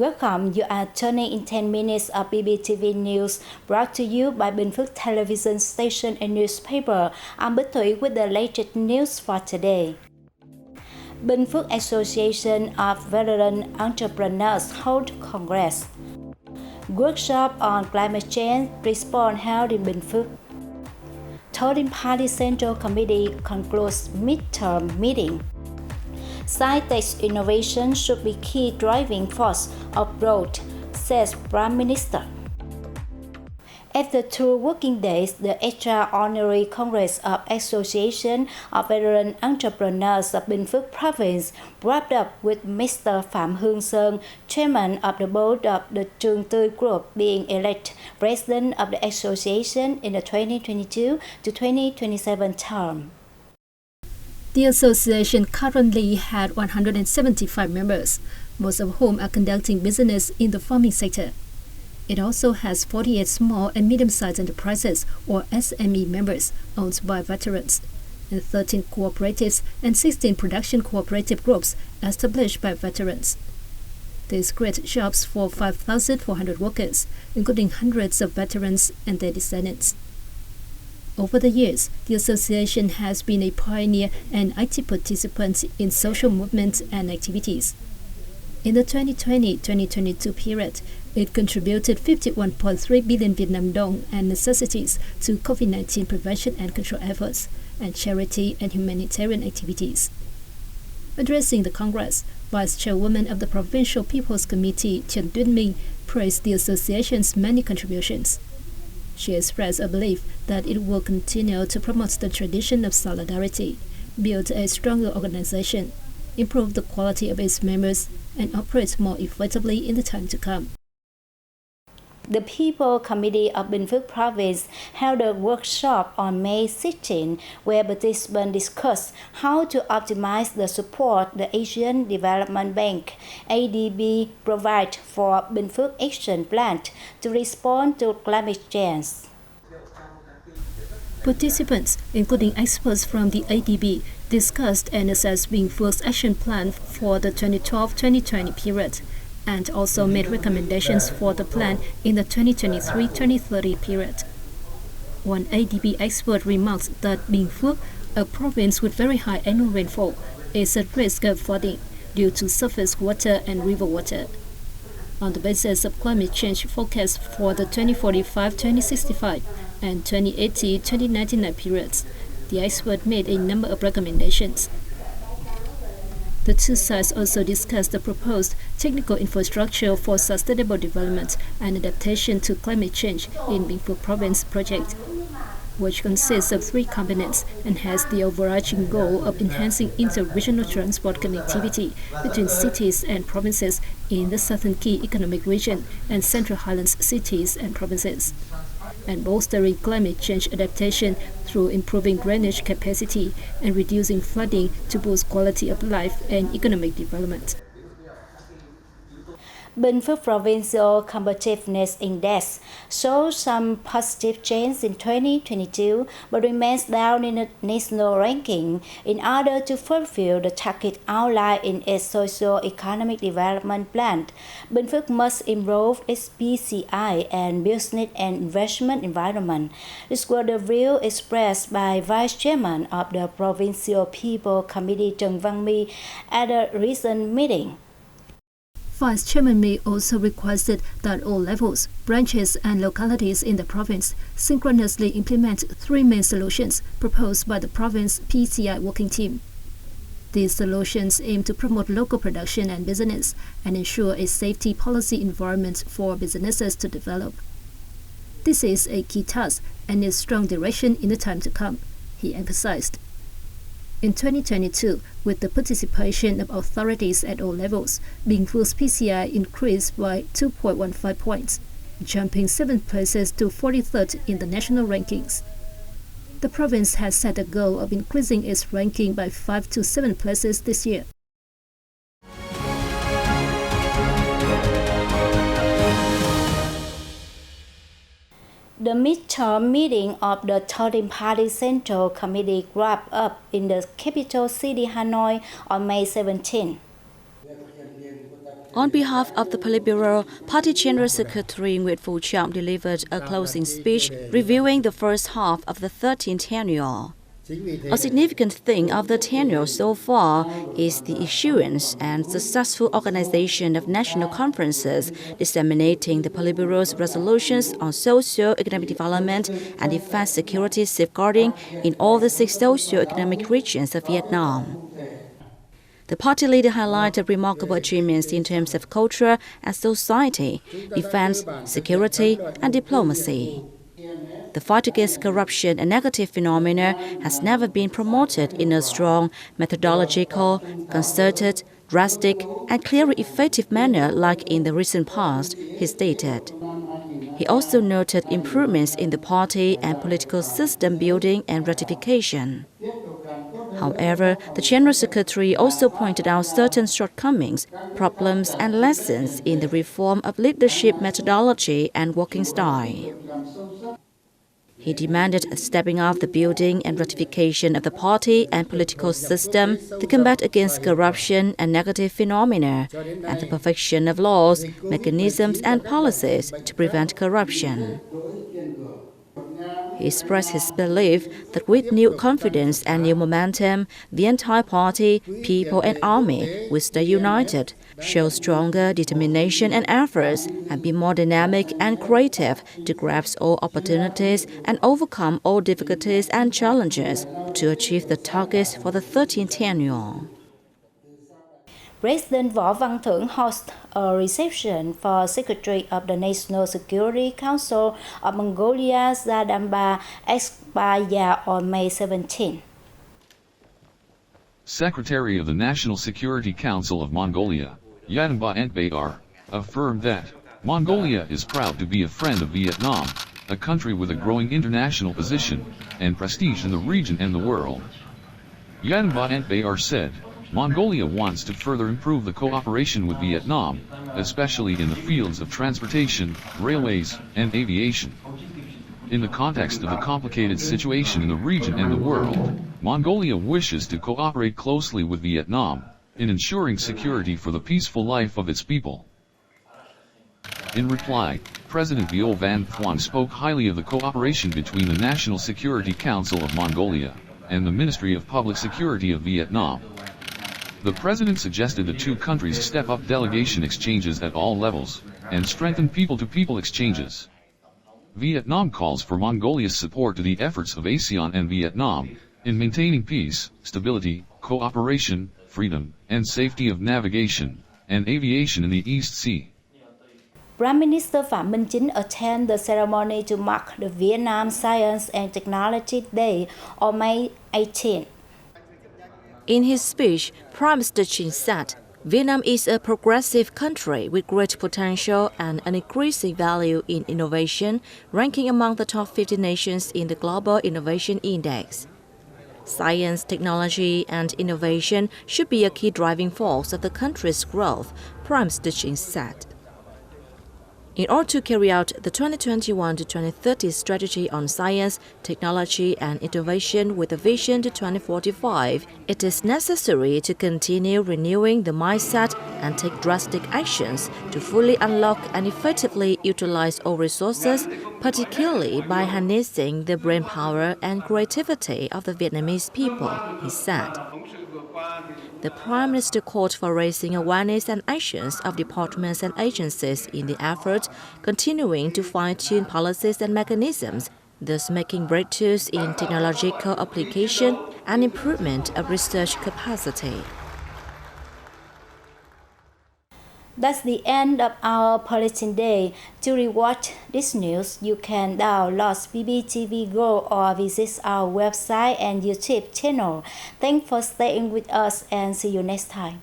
Welcome, you are tuning in 10 minutes of BPTV News, brought to you by Bình Phước Television Station and Newspaper. I'm Bích Thủy with the latest news for today. Bình Phước Association of Veteran Entrepreneurs hold Congress. Workshop on climate change response held in Bình Phước. 13th Party Central Committee concludes midterm meeting. Sci-tech innovation should be key driving force of growth, says Prime Minister. After 2 working days, the extraordinary Congress of Association of Veteran Entrepreneurs of Bình Phước Province wrapped up with Mr. Phạm Hương Sơn, chairman of the board of the Chương Group, being elected president of the association in the 2022 to 2027 term. The association currently had 175 members, most of whom are conducting business in the farming sector. It also has 48 small and medium-sized enterprises, or SME members, owned by veterans, and 13 cooperatives and 16 production cooperative groups established by veterans. These create jobs for 5,400 workers, including hundreds of veterans and their descendants. Over the years, the association has been a pioneer and active participant in social movements and activities. In the 2020-2022 period, it contributed 51.3 billion Vietnam dong and necessities to COVID-19 prevention and control efforts, and charity and humanitarian activities. Addressing the Congress, Vice Chairwoman of the Provincial People's Committee, Truyền praised the association's many contributions. She expressed a belief that it will continue to promote the tradition of solidarity, build a stronger organization, improve the quality of its members, and operate more effectively in the time to come. The People Committee of Bình Phước Province held a workshop on May 16, where participants discussed how to optimize the support the Asian Development Bank (ADB) provides for Bình Phước Action Plan to respond to climate change. Participants, including experts from the ADB, discussed and assessed Bình Phước Action Plan for the 2012-2020 period, and also made recommendations for the plan in the 2023-2030 period. One ADB expert remarked that Bình Phước, a province with very high annual rainfall, is at risk of flooding due to surface water and river water. On the basis of climate change forecasts for the 2045-2065 and 2080-2099 periods, the expert made a number of recommendations. The two sides also discussed the proposed technical infrastructure for sustainable development and adaptation to climate change in Bình Phước Province project, which consists of 3 components and has the overarching goal of enhancing inter-regional transport connectivity between cities and provinces in the Southern Key Economic Region and Central Highlands cities and provinces, and bolstering climate change adaptation through improving drainage capacity and reducing flooding to boost quality of life and economic development. Bình Phước Provincial Competitiveness Index shows some positive change in 2022, but remains down in the national ranking. In order to fulfill the target outlined in its socio-economic development plan, Bình Phước must improve its PCI and business and investment environment. This was the view expressed by Vice Chairman of the Provincial People Committee Trần Văn My at a recent meeting. Vice Chairman May also requested that all levels, branches, and localities in the province synchronously implement 3 main solutions proposed by the province PCI working team. These solutions aim to promote local production and business and ensure a safety policy environment for businesses to develop. This is a key task and needs strong direction in the time to come, he emphasized. In 2022, with the participation of authorities at all levels, Bình Phước PCI increased by 2.15 points, jumping 7 places to 43rd in the national rankings. The province has set a goal of increasing its ranking by 5 to 7 places this year. The midterm meeting of the 13th Party Central Committee wrapped up in the capital city Hanoi on May 17. On behalf of the Politburo, Party General Secretary Nguyễn Phú Trọng delivered a closing speech reviewing the first half of the 13th tenure. A significant thing of the tenure so far is the issuance and successful organization of national conferences disseminating the Politburo's resolutions on socio-economic development and defense security safeguarding in all the 6 socio-economic regions of Vietnam. The party leader highlighted remarkable achievements in terms of culture and society, defense, security, and diplomacy. The fight against corruption and negative phenomena has never been promoted in a strong, methodological, concerted, drastic, and clearly effective manner like in the recent past, he stated. He also noted improvements in the party and political system building and ratification. However, the General Secretary also pointed out certain shortcomings, problems, and lessons in the reform of leadership methodology and working style. He demanded a stepping up the building and ratification of the party and political system, the combat against corruption and negative phenomena, and the perfection of laws, mechanisms, and policies to prevent corruption. He expressed his belief that with new confidence and new momentum, the entire party, people, and army will stay united, show stronger determination and efforts, and be more dynamic and creative to grasp all opportunities and overcome all difficulties and challenges to achieve the targets for the 13th tenure. President Võ Văn Thưởng hosted a reception for Secretary of the National Security Council of Mongolia Zadamba Ekspaya on May 17. Secretary of the National Security Council of Mongolia, Yadamba Ekbayar, affirmed that Mongolia is proud to be a friend of Vietnam, a country with a growing international position and prestige in the region and the world. Yadamba Ekbayar said, Mongolia wants to further improve the cooperation with Vietnam, especially in the fields of transportation, railways, and aviation. In the context of the complicated situation in the region and the world, Mongolia wishes to cooperate closely with Vietnam in ensuring security for the peaceful life of its people. In reply, President Vo Van Thuan spoke highly of the cooperation between the National Security Council of Mongolia and the Ministry of Public Security of Vietnam. The President suggested the two countries step up delegation exchanges at all levels and strengthen people-to-people exchanges. Vietnam calls for Mongolia's support to the efforts of ASEAN and Vietnam in maintaining peace, stability, cooperation, freedom, and safety of navigation and aviation in the East Sea. Prime Minister Phạm Minh Chính attended the ceremony to mark the Vietnam Science and Technology Day on May 18. In his speech, Prime Minister Truyền said, Vietnam is a progressive country with great potential and an increasing value in innovation, ranking among the top 50 nations in the Global Innovation Index. Science, technology, and innovation should be a key driving force of the country's growth, Prime Minister Truyền said. In order to carry out the 2021 to 2030 strategy on science, technology, and innovation with a vision to 2045, it is necessary to continue renewing the mindset and take drastic actions to fully unlock and effectively utilize all resources, particularly by harnessing the brainpower and creativity of the Vietnamese people, he said. The Prime Minister called for raising awareness and actions of departments and agencies in the effort, continuing to fine-tune policies and mechanisms, thus making breakthroughs in technological application and improvement of research capacity. That's the end of our Bulletin Day. To rewatch this news, you can download BPTV Go or visit our website and YouTube channel. Thanks for staying with us and see you next time.